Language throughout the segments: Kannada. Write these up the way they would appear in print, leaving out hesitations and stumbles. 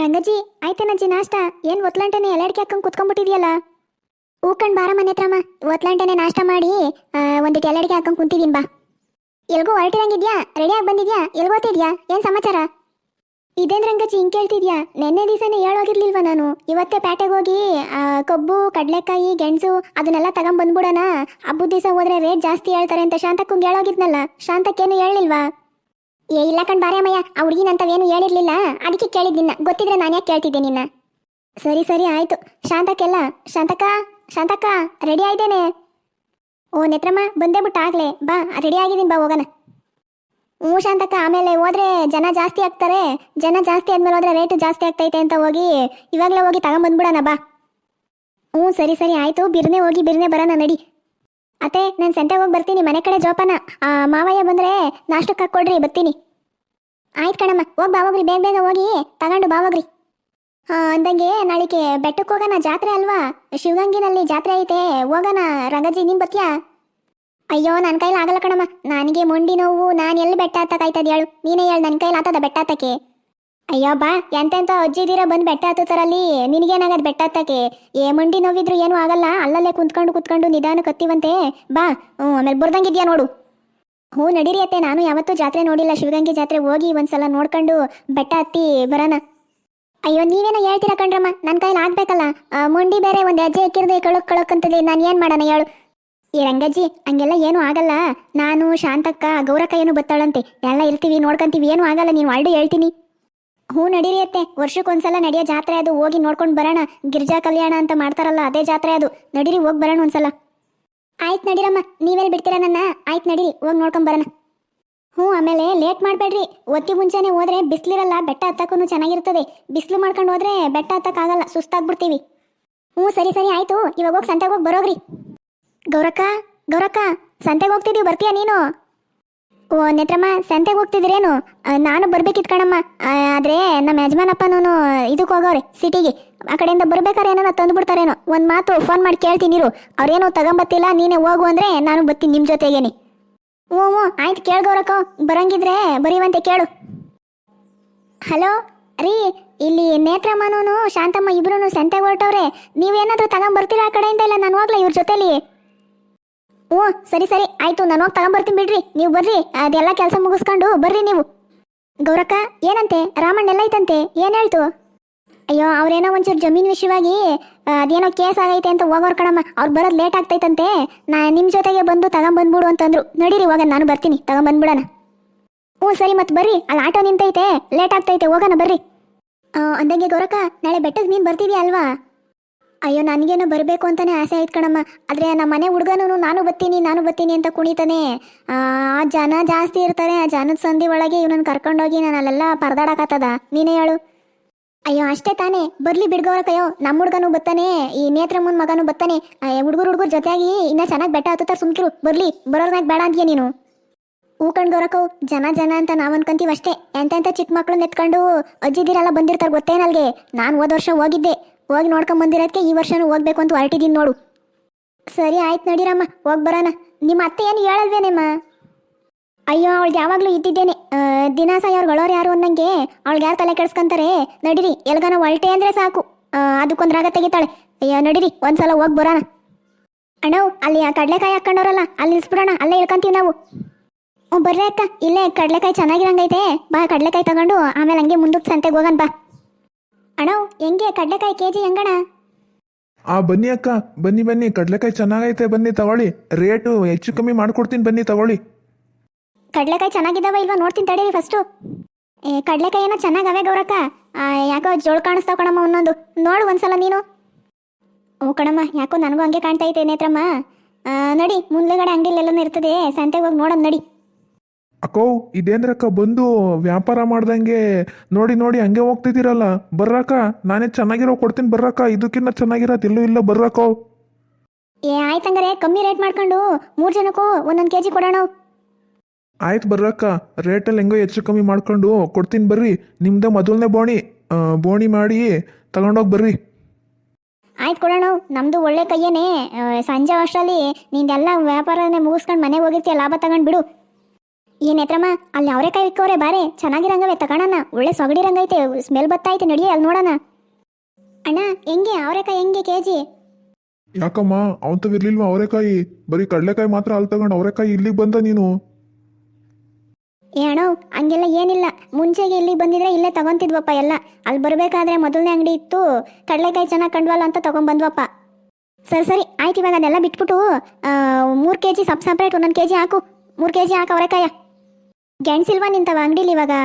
ರಂಗಜ್ಜಿ ಆಯ್ತೇನಜ್ಜಿ ನಾಷ್ಟ ಏನ್ ಒತ್ಲಂಟನೆ ಎಲೆಡ್ಕೆ ಹಾಕೊಂಡ್ ಕುತ್ಕೊಂಡ್ಬಿಟ್ಟಿದ್ಯಲ್ಲ. ಹೂಕಂಡ್ ಬಾರ ಮನೆ ಹತ್ರಮ್ಮ. ಒತ್ಲಂಟನೆ ನಾಷ್ಟ ಮಾಡಿ ಒಂದಿಟ್ಟು ಎಲೆಡ್ಕೆ ಹಾಕೊಂಡ್ ಕುಂತಿದೀನಿ ಬಾ. ಎಲ್ಗೋ ಹೊರಟಿರಂಗಿದ್ಯಾ? ರೆಡಿಯಾಗಿ ಬಂದಿದ್ಯಾ? ಎಲ್ಗೋತಿದ್ಯಾ? ಏನ್ ಸಮಾಚಾರ? ಇದೇನ್ ರಂಗಜ್ಜಿ ಹಿಂಗ್ ಕೇಳ್ತಿದ್ಯಾ? ನೆನ್ನೆ ದಿವಸನೇ ಹೇಳೋಗಿರ್ಲಿಲ್ವಾ ನಾನು? ಇವತ್ತೇ ಪ್ಯಾಟೆಗೆ ಹೋಗಿ ಕಬ್ಬು ಕಡ್ಲೆಕಾಯಿ ಗೆಣಸು ಅದನ್ನೆಲ್ಲ ತಗೊಂಡ್ಬಂದ್ಬಿಡೋಣ. ಹಬ್ಬದ ದಿವಸ ಹೋದ್ರೆ ರೇಟ್ ಜಾಸ್ತಿ ಹೇಳ್ತಾರೆ ಅಂತ ಶಾಂತಕ್ಕಂಗೆ ಹೇಳೋಗಿದ್ನಲ್ಲ. ಶಾಂತಕ್ಕೇನು ಹೇಳಿಲ್ವಾ? ಏ ಇಲ್ಲ ಕಣ್ ಬಾರಮ್ಮಯ್ಯ, ಆ ಹುಡುಗಿನಂತವೇನು ಹೇಳಿರ್ಲಿಲ್ಲ, ಅದಕ್ಕೆ ಕೇಳಿದ್ದಿನ್ನ. ಗೊತ್ತಿದ್ರೆ ನಾನು ಯಾಕೆ ಕೇಳ್ತಿದ್ದೆ ನಿನ್ನ? ಸರಿ ಸರಿ ಆಯ್ತು. ಶಾಂತಕ್ಕೆಲ್ಲ ಶಾಂತಕ್ಕ ಶಾಂತಕ್ಕ ರೆಡಿ ಆಯ್ತೇನೆ. ಓ ನೇತ್ರಮ್ಮ ಬಂದೇ ಬಿಟ್ಟು ಆಗ್ಲೇ ಬಾ, ರೆಡಿ ಆಗಿದ್ದೀನಿ ಬಾ ಹೋಗೋಣ. ಹ್ಞೂ ಶಾಂತಕ್ಕ, ಆಮೇಲೆ ಹೋದ್ರೆ ಜನ ಜಾಸ್ತಿ ಆಗ್ತಾರೆ. ಜನ ಜಾಸ್ತಿ ಆದ್ಮೇಲೆ ಹೋದ್ರೆ ರೇಟ್ ಜಾಸ್ತಿ ಆಗ್ತೈತೆ ಅಂತ ಹೋಗಿ ಇವಾಗಲೇ ಹೋಗಿ ತಗೊಂಬಂದ್ಬಿಡೋಣ ಬಾ. ಹ್ಞೂ ಸರಿ ಸರಿ ಆಯ್ತು, ಬಿರ್ನೆ ಹೋಗಿ ಬಿರ್ನೆ ಬರೋಣ ನಡಿ. ಅತ್ತೆ ನಾನು ಸಂತೆಗೆ ಹೋಗಿ ಬರ್ತೀನಿ, ಮನೆ ಕಡೆ ಜೋಪಾನ. ಮಾವಯ್ಯ ಬಂದ್ರೆ ನಾಷ್ಟಕ್ಕೆ ಹಾಕ್ಕೊಡ್ರಿ, ಬರ್ತೀನಿ. ಆಯ್ತು ಕಣಮ್ಮ, ಹೋಗಿ ಬಾ ಹೋಗ್ರಿ, ಬೇಗ ಬೇಗ ಹೋಗಿ ತಗೊಂಡು ಬಾ ಹೋಗ್ರಿ. ಅಂದಂಗೆ ನಾಳಿಗೆ ಬೆಟ್ಟಕ್ಕೆ ಹೋಗೋಣ, ಜಾತ್ರೆ ಅಲ್ವಾ? ಶಿವಗಂಗಿನಲ್ಲಿ ಜಾತ್ರೆ ಐತೆ, ಹೋಗೋಣ. ರಂಗಜ್ಜಿ ನೀನ್ ಬತ್ತೀಯಾ? ಅಯ್ಯೋ ನನ್ನ ಕೈಲಿ ಆಗಲ್ಲ ಕಣಮ್ಮ, ನನಗೆ ಮೊಂಡಿ ನೋವು. ನಾನು ಎಲ್ಲಿ ಬೆಟ್ಟ ಹತ್ತಕ್ಕಾಯ್ತದ ಹೇಳು? ನೀನೇ ಹೇಳು, ನನ್ನ ಕೈಲಿ ಆತದ ಬೆಟ್ಟ ಹತ್ತಕ್ಕೆ? ಅಯ್ಯೋ ಬಾ, ಎಂತೆಂತ ಅಜ್ಜಿದಿರ ಬಂದು ಬೆಟ್ಟ ಹತ್ತುತ್ತಾರಲ್ಲಿ, ನಿನಗೇನಾಗದು ಬೆಟ್ಟ ಹತ್ತಕ್ಕೆ? ಮೊಂಡಿ ನೋವಿದ್ರು ಏನೂ ಆಗಲ್ಲ, ಅಲ್ಲಲ್ಲೇ ಕುತ್ಕೊಂಡು ನಿಧಾನಕ್ಕೆ ಹತ್ತಿವಂತೆ ಬಾ. ಆಮೇಲೆ ಬರ್ದಂಗಿದ್ಯಾ ನೋಡು. ಹ್ಞೂ ನಡೀರಿ ಅತ್ತೆ, ನಾನು ಯಾವತ್ತೂ ಜಾತ್ರೆ ನೋಡಿಲ್ಲ. ಶಿವಗಂಗೆ ಜಾತ್ರೆ ಹೋಗಿ ಒಂದ್ಸಲ ನೋಡ್ಕೊಂಡು ಬೆಟ್ಟ ಹತ್ತಿ ಬರೋಣ. ಅಯ್ಯೋ ನೀವೇನೋ ಹೇಳ್ತೀರಾ ಕಣ್ರಮ್ಮ, ನನ್ನ ಕೈಲಿ ಆಗ್ಬೇಕಲ್ಲ. ಮೊಂಡಿ ಬೇರೆ ಒಂದು ಹೆಜ್ಜೆ ಇಕ್ಕಿರದೆ ಕಳಕ್ಕಂತದೆ, ನಾನು ಏನು ಮಾಡೋಣ ಹೇಳು? ಈ ರಂಗಜ್ಜಿ ಹಂಗೆಲ್ಲ ಏನೂ ಆಗಲ್ಲ. ನಾನು ಶಾಂತಕ್ಕ ಗೌರಕ್ಕ ಏನು ಬತ್ತಾಳಂತೆ, ಎಲ್ಲ ಇರ್ತೀವಿ, ನೋಡ್ಕೊಂತೀವಿ, ಏನೂ ಆಗಲ್ಲ. ನೀನು ಆಲ್ರೆಡಿ ಹೇಳ್ತೀನಿ. ಹ್ಞೂ ನಡೀರಿ ಅತ್ತೆ, ವರ್ಷಕ್ಕೊಂದ್ಸಲ ನಡೆಯೋ ಜಾತ್ರೆ ಅದು, ಹೋಗಿ ನೋಡ್ಕೊಂಡು ಬರೋಣ. ಗಿರಿಜಾ ಕಲ್ಯಾಣ ಅಂತ ಮಾಡ್ತಾರಲ್ಲ, ಅದೇ ಜಾತ್ರೆ ಅದು. ನಡೀರಿ ಹೋಗಿ ಬರೋಣ ಒಂದ್ಸಲ. ಆಯ್ತು ನಡೀರಮ್ಮ, ನೀವೆಲ್ಲಿ ಬಿಡ್ತೀರಾ ನನ್ನ? ಆಯ್ತು ನಡೀರಿ, ಹೋಗಿ ನೋಡ್ಕೊಂಡು ಬರೋಣ. ಹ್ಞೂ ಆಮೇಲೆ ಲೇಟ್ ಮಾಡಬೇಡ್ರಿ, ಒತ್ತಿ ಮುಂಚೆನೆ ಹೋದ್ರೆ ಬಿಸಿಲಿರಲ್ಲ, ಬೆಟ್ಟ ಹತ್ತಕ್ಕೂ ಚೆನ್ನಾಗಿರ್ತದೆ. ಬಿಸಿಲು ಮಾಡ್ಕೊಂಡು ಹೋದ್ರೆ ಬೆಟ್ಟ ಹತ್ತಕ್ಕಾಗಲ್ಲ, ಸುಸ್ತಾಗ್ಬಿಡ್ತೀವಿ. ಹ್ಞೂ ಸರಿ ಸರಿ ಆಯಿತು, ಇವಾಗ ಹೋಗಿ ಸಂತೆಗೆ ಹೋಗಿ ಬರೋಗ್ರಿ. ಗೌರಕ್ಕ ಗೌರಕ್ಕ ಸಂತೆಗೆ ಹೋಗ್ತಿದ್ದೀವಿ, ಬರ್ತೀಯಾ ನೀನು? ಓ ನೇತ್ರಮ್ಮ ಸಂತೆಗೆ ಹೋಗ್ತಿದ್ರೇನು? ನಾನು ಬರ್ಬೇಕಿತ್ತು ಕಣಮ್ಮ, ಆದರೆ ನಮ್ಮ ಯಜಮಾನಪ್ಪನೂ ಇದಕ್ಕೆ ಹೋಗೋರೆ ಸಿಟಿಗೆ. ಆ ಕಡೆಯಿಂದ ಬರ್ಬೇಕಾದ್ರೆ ಏನೋ ತಂದುಬಿಡ್ತಾರೇನೋ. ಒಂದು ಮಾತು ಫೋನ್ ಮಾಡಿ ಕೇಳ್ತೀನಿ ಇರು. ಅವ್ರೇನೋ ತಗೊಂಬತ್ತಿಲ್ಲ, ನೀನೇ ಹೋಗು ಅಂದರೆ ನಾನು ಬರ್ತೀನಿ ನಿಮ್ಮ ಜೊತೆಗೇನೆ. ಹ್ಞೂ ಹ್ಞೂ ಆಯ್ತು, ಕೇಳ್ಗೌರಕ್ಕ, ಬರಂಗಿದ್ರೆ ಬರೀವಂತೆ ಕೇಳು. ಹಲೋ ರೀ, ಇಲ್ಲಿ ನೇತ್ರಮ್ಮನೂ ಶಾಂತಮ್ಮ ಇಬ್ರು ಸಂತೆಗೆ ಹೊರಟವ್ರೆ. ನೀವೇನಾದರೂ ತಗೊಂಬರ್ತೀರಾ ಆ ಕಡೆಯಿಂದ? ಇಲ್ಲ ನಾನು ಹೋಗ್ಲಾ ಇವ್ರ ಜೊತೆಲಿ? ಹ್ಞೂ ಸರಿ ಸರಿ ಆಯ್ತು, ನಾನು ಹೋಗಿ ತಗೊಂಬರ್ತೀನಿ ಬಿಡ್ರಿ, ನೀವು ಬರ್ರಿ. ಅದೆಲ್ಲ ಕೆಲಸ ಮುಗಿಸ್ಕೊಂಡು ಬರ್ರಿ ನೀವು. ಗೌರಕ್ಕ ಏನಂತೆ? ರಾಮಣ್ಣ ಎಲ್ಲ ಐತಂತೆ, ಏನು ಹೇಳ್ತು? ಅಯ್ಯೋ ಅವ್ರೇನೋ ಒಂಚೂರು ಜಮೀನು ವಿಷಯವಾಗಿ ಅದೇನೋ ಕೇಸ್ ಆಗೈತೆ ಅಂತ ಹೋಗೋರು ಕಣಮ್ಮ. ಅವ್ರು ಬರೋದು ಲೇಟ್ ಆಗ್ತೈತಂತೆ. ನಿಮ್ಮ ಜೊತೆಗೆ ಬಂದು ತಗೊಂಬಂದ್ಬಿಡು ಅಂತಂದ್ರು. ನಡೀರಿ ಹೋಗೋಣ, ನಾನು ಬರ್ತೀನಿ, ತಗೊಂಬಂದ್ಬಿಡೋಣ. ಹ್ಞೂ ಸರಿ ಮತ್ತೆ ಬರ್ರಿ, ಅಲ್ಲಿ ಆಟೋ ನಿಂತೈತೆ, ಲೇಟ್ ಆಗ್ತೈತೆ, ಹೋಗೋಣ ಬರ್ರಿ. ಅಂದಂಗೆ ಗೌರಕ್ಕ, ನಾಳೆ ಬೆಟ್ಟಕ್ಕೆ ನೀನು ಬರ್ತಿದ್ಯಾ ಅಲ್ವಾ? ಅಯ್ಯೋ ನನಗೇನೋ ಬರಬೇಕು ಅಂತಾನೆ ಆಸೆ ಆಯ್ತು ಕಣಮ್ಮ. ಆದರೆ ನಮ್ಮ ಮನೆ ಹುಡುಗನೂ ನಾನು ಬರ್ತೀನಿ ಅಂತ ಕುಣಿತಾನೆ. ಆ ಜನ ಜಾಸ್ತಿ ಇರ್ತಾರೆ, ಆ ಜನದ ಸಂಧಿ ಒಳಗೆ ಇವನನ್ನು ಕರ್ಕೊಂಡೋಗಿ ನಾನು ಅಲ್ಲೆಲ್ಲ ಪರದಾಡಕತ್ತದ, ನೀನೇ ಹೇಳು? ಅಯ್ಯೋ ಅಷ್ಟೇ ತಾನೇ, ಬರ್ಲಿ ಬಿಡ್ಗವ್ರಕ್ಕಯ್ಯೋ. ನಮ್ಮ ಹುಡುಗನೂ ಬತ್ತಾನೆ, ಈ ನೇತ್ರಮ್ಮನ ಮಗನೂ ಬತ್ತಾನೆ. ಹುಡುಗರು ಜೊತೆಯಾಗಿ ಇನ್ನೂ ಚೆನ್ನಾಗಿ ಬೆಟ್ಟ ಹತ್ತುತ್ತಾರೆ, ಸುಮ್ಕಿರು. ಬರ್ಲಿ, ಬರೋರ್ನಾಗ ಬೇಡ ಅಂತೀಯ ನೀನು? ಹೂ ಗೌರಕ್ಕವು, ಜನ ಅಂತ ನಾವು ಅನ್ಕೊಂತೀವಿ ಅಷ್ಟೇ. ಎಂತೆಂಥ ಚಿಕ್ಕ ಮಕ್ಕಳನ್ನ ಎತ್ಕೊಂಡು ಅಜ್ಜಿದಿರೆಲ್ಲ ಬಂದಿರ್ತಾರೆ ಗೊತ್ತೇನಲ್ಗೆ. ನಾನು ಹೋದ ವರ್ಷ ಹೋಗಿದ್ದೆ, ಹೋಗಿ ನೋಡ್ಕೊಂಬಂದಿರೋದಕ್ಕೆ ಈ ವರ್ಷನೂ ಹೋಗ್ಬೇಕು ಅಂತ ಹೊರಟಿದ್ದೀನಿ ನೋಡು. ಸರಿ ಆಯ್ತು ನಡೀರಮ್ಮ, ಹೋಗಿ ಬರೋಣ. ನಿಮ್ಮ ಅತ್ತೆ ಏನು ಹೇಳಲ್ವೇನೇಮ್ಮ? ಅಯ್ಯೋ ಅವಳಿಗೆ ಯಾವಾಗಲೂ ಇದ್ದಿದ್ದೇನೆ, ದಿನಾಸ ಅವ್ರುಗಳವ್ರು ಯಾರು ಅನ್ನಂಗೆ ಅವಳಿಗೆ ಯಾರು ತಲೆ ಕೆಡ್ಸ್ಕೊಂತಾರೆ. ನಡೀರಿ, ಎಲ್ಗಾನ ಹೊಲ್ಟೆ ಅಂದರೆ ಸಾಕು, ಅದಕ್ಕೊಂದು ರಾಗ ತೆಗಿತಾಳೆ. ಅಯ್ಯೋ ನಡೀರಿ ಒಂದ್ಸಲ ಹೋಗಿ ಬರೋಣ. ಅಣ್ಣವ್ ಅಲ್ಲಿ ಆ ಕಡಲೆಕಾಯಿ ಹಾಕ್ಕೊಂಡವ್ರಲ್ಲ, ಅಲ್ಲಿ ನಿಲ್ಸ್ಬಿಡೋಣ, ಅಲ್ಲೇ ಇಳ್ಕೊಂತೀವಿ ನಾವು. ಬರ್ರಿ ಅಕ್ಕ, ಇಲ್ಲೇ ಕಡಲೆಕಾಯಿ ಚೆನ್ನಾಗಿರಂಗೈತೆ, ಬಾ ಕಡಲೆಕಾಯಿ ತಗೊಂಡು ಆಮೇಲೆ ಹಂಗೆ ಮುಂದಕ್ಕೆ ಸಂತೆಗೆ ಹೋಗೋಣ ಬಾ. ಅಣ್ಣವ್ ಹೆಂಗೆ ಕಡಲೆಕಾಯಿ ಕೆಜಿ ಹೆಂಗಣ? ಬನ್ನಿ ಅಕ್ಕ, ಬನ್ನಿ ಕಡಲೆಕಾಯಿ ಚೆನ್ನಾಗೈತೆ, ಬನ್ನಿ ತಗೊಳ್ಳಿ. ರೇಟು ಹೆಚ್ಚು ಕಮ್ಮಿ ಮಾಡ್ಕೊಡ್ತೀನಿ, ಬನ್ನಿ ತಗೊಳ್ಳಿ. ಕಡಲೆಕಾಯಿ ಚೆನ್ನಾಗಿದ್ದಾವ ಇಲ್ವಾ ನೋಡ್ತೀನಿ ತಡೀರಿ ಫಸ್ಟು. ಕಡಲೆಕಾಯಿ ಏನೋ ಚೆನ್ನಾಗವೆ ಗೌರಕ್ಕ, ಯಾಕೋ ಜೋಳು ಕಾಣಿಸ್ತಾವ ಕಣಮ್ಮ ಒಂದೊಂದು. ನೋಡು ಒಂದ್ಸಲ ನೀನು. ಓ ಕಣಮ್ಮ, ಯಾಕೋ ನನಗೂ ಹಂಗೆ ಕಾಣ್ತಾ ಐತೆ ನೇತ್ರಮ್ಮ. ನಡಿ, ಮುಂದೆಗಡೆ ಅಂಗಡಿಲೆಲ್ಲನೂ ಇರ್ತದೆ, ಸಂತೆಗೆ ಹೋಗಿ ನೋಡೋಣ ನಡಿ. ಅಕ್ಕೋ ಇದೇಂದ್ರಕ್ಕ ಬಂದು ವ್ಯಾಪಾರ ಮಾಡ್ದಂಗೆ ನೋಡಿ ಹಂಗೆ ಹೋಗ್ತಿದ್ದೀರಲ್ಲ. ಬರ್ರಕ್ಕ, ನಾನೇ ಚೆನ್ನಾಗಿರೋ ಕೊಡ್ತೀನಿ, ಬರ್ರಕ್ಕ. ಇದಕ್ಕಿಂತ ಚೆನ್ನಾಗಿರೋದು ಎಲ್ಲೂ ಇಲ್ಲ, ಬರ್ರಕ್ಕೋ. ಆಯ್ತಂಗಾರೆ ಕಮ್ಮಿ ರೇಟ್ ಮಾಡ್ಕೊಂಡು 3 ಜನಕ್ಕೂ ಒಂದೊಂದು ಕೆಜಿ ಕೊಡೋಣ. ಆಯ್ತು ಬರ್ರಕ್ಕ, ರೇಟಲ್ಲಿ ಹೆಂಗೋ ಹೆಚ್ಚು ಕಮ್ಮಿ ಮಾಡ್ಕೊಂಡು ಕೊಡ್ತೀನಿ, ಬರ್ರಿ. ನಿಮ್ದೇ ಮೊದಲನೇ ಬೋಣಿ ಮಾಡಿ ತಗೊಂಡೋಗಿ ಬರ್ರಿ. ಆಯ್ತು ಕೊಡೋಣ, ನಮ್ದು ಒಳ್ಳೆ ಕೈಯೇನೆ. ಸಂಜೆ ಅಷ್ಟರಲ್ಲಿ ನಿಂದೆಲ್ಲ ವ್ಯಾಪಾರನೇ ಮುಗಿಸ್ಕೊಂಡು ಮನೆಗೆ ಹೋಗಿರ್ತೀಯ, ಲಾಭ ತಗೊಂಡು ಬಿಡು. ಏನ್ ನೇತ್ರಮ್ಮ ಅಲ್ಲಿ ಅವರೆಕಾಯಿ ಇಕ್ಕವ್ರೆ ಬಾರೆ ಚೆನ್ನಾಗಿರಂಗವೆ ತಗೋಣ, ಒಳ್ಳೆ ಸೊಗಡಿರಂಗೈತೆ, ಸ್ಮೆಲ್ ಬತ್ತೈತೆ, ನಡಿಯೇ ಅಲ್ಲಿ ನೋಡೋಣ. ಅಣ್ಣ ಹೆಂಗೆ ಅವರೆಕಾಯಿ ಹೆಂಗೆ ಕೆಜಿ? ಯಾಕಮ್ಮ ಅವಂತವಿರ್ಲಿಲ್ವಾ ಅವರೆಕಾಯಿ? ಬರೀ ಕಡಲೆಕಾಯಿ ಮಾತ್ರ ಅಲ್ಲಿ ತಗೊಂಡು ಅವರೆಕಾಯಿ ಇಲ್ಲಿಗೆ ಬಂದ ನೀನು? ಏ ಅಣ್ಣ ಹಂಗೆಲ್ಲ ಏನಿಲ್ಲ, ಮುಂಚೆಗೆ ಇಲ್ಲಿಗೆ ಬಂದಿದ್ರೆ ಇಲ್ಲೇ ತಗೊಂತಿದ್ವಪ್ಪ ಎಲ್ಲ. ಅಲ್ಲಿ ಬರಬೇಕಾದ್ರೆ ಮೊದಲನೇ ಅಂಗಡಿ ಇತ್ತು, ಕಡಲೆಕಾಯಿ ಚೆನ್ನಾಗಿ ಕಂಡ್ವಲ್ಲ ಅಂತ ತಗೊಂಡ್ಬಂದ್ವಪ್ಪ. ಸರಿ ಸರಿ ಆಯ್ತು, ಇವಾಗ ಅದೆಲ್ಲ ಬಿಟ್ಬಿಟ್ಟು 3 kg ಸಪ್ರೇಟ್ 1 kg ಹಾಕು. 3 kg ಹಾಕು ಅವರೆಕಾಯ. ಗೆಣಸಿಲ್ವಾ ನಿಂತವ ಅಂಗಡಿಲಿ ಇವಾಗ?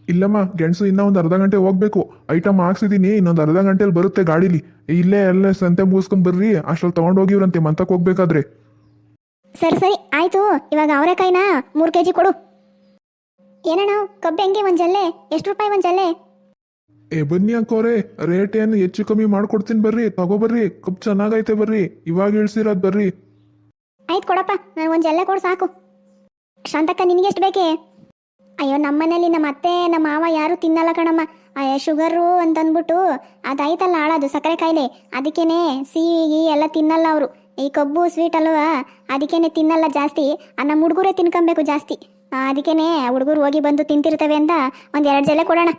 ಇಲ್ಲಮ್ಮ, ಗೆಣಸು ಇನ್ನೂ ಒಂದು ಅರ್ಧ ಗಂಟೆ ಹೋಗ್ಬೇಕು. ಐಟಮ್ ಹಾಕ್ಸಿದೀನಿ, ಇನ್ನೊಂದು ಅರ್ಧ ಗಂಟೆಲಿ ಬರುತ್ತೆ ಗಾಡೀಲಿ. ಇಲ್ಲೇ ಎಲ್ಲ ಸಂತೆ ಮುಗಿಸ್ಕೊಂಡ್ ಬರ್ರಿ, ಅಷ್ಟ್ರಲ್ಲಿ ತಗೊಂಡೋಗಿವ್ರಂತೆ ಮಂತಕ್ಕೆ ಹೋಗ್ಬೇಕಾದ್ರೆ. ಸರಿ ಸರಿ ಆಯ್ತು, ಇವಾಗ ಅವರೆಕಾಯಿನ 3 kg ಕೊಡು. ಏನಣ್ಣ ಕಬ್ಬು ಹೆಂಗೆ ಒಂದು ಜಲ್ಲೆ? ಎಷ್ಟು ರೂಪಾಯಿ ಒಂದು ಜಲ್ಲೆ? ಬನ್ನಿ ಅಕ್ಕೋರೆ, ರೇಟ್ ಏನು ಹೆಚ್ಚು ಕಮ್ಮಿ ಮಾಡ್ಕೊಡ್ತೀನಿ, ಬರ್ರಿ ತಗೋಬರ್ರಿ. ಕಪ್ ಚೆನ್ನಾಗೈತೆ ಬರ್ರಿ, ಇವಾಗ ಇಳ್ಸಿರೋದು ಬರ್ರಿ. ಆಯ್ತು ಕೊಡಪ್ಪ, ನಾನು ಒಂದು ಜಲ್ಲೆ ಕೊಡು ಸಾಕು. ಶಾಂತಕ್ಕ ನಿನಗೆ ಎಷ್ಟು ಬೇಕೇ? ಅಯ್ಯೋ ನಮ್ಮನೇಲಿ ನಮ್ಮ ಅತ್ತೆ ನಮ್ಮ ಮಾವ ಯಾರು ತಿನ್ನಲ್ಲ ಕಣಮ್ಮ. ಶುಗರು ಅಂತಂದ್ಬಿಟ್ಟು ಅದಾಯ್ತಲ್ಲ ಹಾಳದು ಸಕ್ಕರೆ ಕಾಯಿಲೆ, ಅದಕ್ಕೇನೆ ಸಿಹಿ ಎಲ್ಲ ತಿನ್ನಲ್ಲ ಅವರು. ಈ ಕಬ್ಬು ಸ್ವೀಟ್ ಅಲ್ವಾ, ಅದಕ್ಕೇನೆ ತಿನ್ನಲ್ಲ ಜಾಸ್ತಿ. ನಮ್ಮ ಹುಡುಗರೇ ತಿನ್ಕೊಬೇಕು ಜಾಸ್ತಿ. ಅದಕ್ಕೇನೆ ಹುಡುಗರು ಹೋಗಿ ಬಂದು ತಿಂತಿರ್ತವೆ ಅಂತ ಒಂದು 2 ಜಲ್ಲೆ ಕೊಡೋಣ.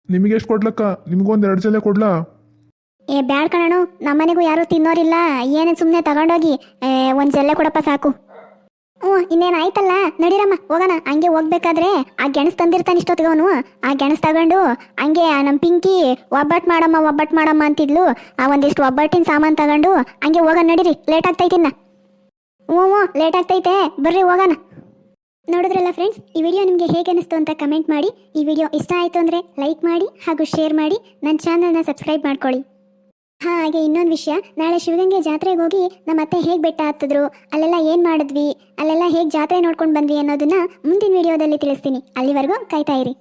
ನಿಮಗೆ ಎಷ್ಟು ಕೊಡ್ಲಕ್ಕ? ನಿಮ್ಗೊಂದು 2 ಜಲ್ಲೆ ಕೊಡ್ಲಾ? ಬ್ಯಾಡ್ ಕಣನು, ನಮ್ಮನೆಗೂ ಯಾರು ತಿನ್ನೋರಿಲ್ಲ, ಏನೇ ಸುಮ್ಮನೆ ತಗೊಂಡೋಗಿ 1 ಜಲ್ಲೆ ಕೊಡಪ್ಪ ಸಾಕು. ಇನ್ನೇನು ಆಯ್ತಲ್ಲ, ನಡೀರಮ್ಮ ಹೋಗೋಣ. ಹಂಗೆ ಹೋಗ್ಬೇಕಾದ್ರೆ ಆ ಗೆಣಸು ತಂದಿರ್ತಾನೆ ಇಷ್ಟೊತ್ತಿಗವನು, ಆ ಗೆಣಸು ತಗೊಂಡು ಹಂಗೆ ನಮ್ಮ ಪಿಂಕಿ ಒಬ್ಬಟ್ಟು ಮಾಡಮ್ಮ ಅಂತಿದ್ಲು. ಆ ಒಂದಿಷ್ಟು ಒಬ್ಬಟ್ಟಿನ ಸಾಮಾನು ತಗೊಂಡು ಹಂಗೆ ಹೋಗೋಣ ನಡೀರಿ, ಲೇಟ್ ಆಗ್ತೈತಿನ್ನ. ಹ್ಞೂ ಲೇಟ್ ಆಗ್ತೈತೆ, ಬರ್ರಿ ಹೋಗೋಣ. ನೋಡಿದ್ರಲ್ಲ ಫ್ರೆಂಡ್ಸ್, ಈ ವಿಡಿಯೋ ನಿಮಗೆ ಹೇಗೆ ಅನಿಸ್ತು ಅಂತ ಕಮೆಂಟ್ ಮಾಡಿ. ಈ ವಿಡಿಯೋ ಇಷ್ಟ ಆಯಿತು ಅಂದರೆ ಲೈಕ್ ಮಾಡಿ ಹಾಗೂ ಶೇರ್ ಮಾಡಿ, ನನ್ನ ಚಾನಲ್ನ ಸಬ್ಸ್ಕ್ರೈಬ್ ಮಾಡ್ಕೊಳ್ಳಿ. ಹಾಗೆ ಇನ್ನೊಂದು ವಿಷಯ, ನಾಳೆ ಶಿವಗಂಗೆ ಜಾತ್ರೆಗೆ ಹೋಗಿ ನಮ್ಮ ಅತ್ತೆ ಹೇಗೆ ಬೆಟ್ಟ ಹತ್ತಿದ್ರು, ಅಲ್ಲೆಲ್ಲ ಏನು ಮಾಡಿದ್ವಿ, ಅಲ್ಲೆಲ್ಲ ಹೇಗೆ ಜಾತ್ರೆ ನೋಡ್ಕೊಂಡು ಬಂದ್ವಿ ಅನ್ನೋದನ್ನ ಮುಂದಿನ ವಿಡಿಯೋದಲ್ಲಿ ತಿಳಿಸ್ತೀನಿ. ಅಲ್ಲಿವರೆಗೂ ಕಾಯ್ತಾ ಇರಿ.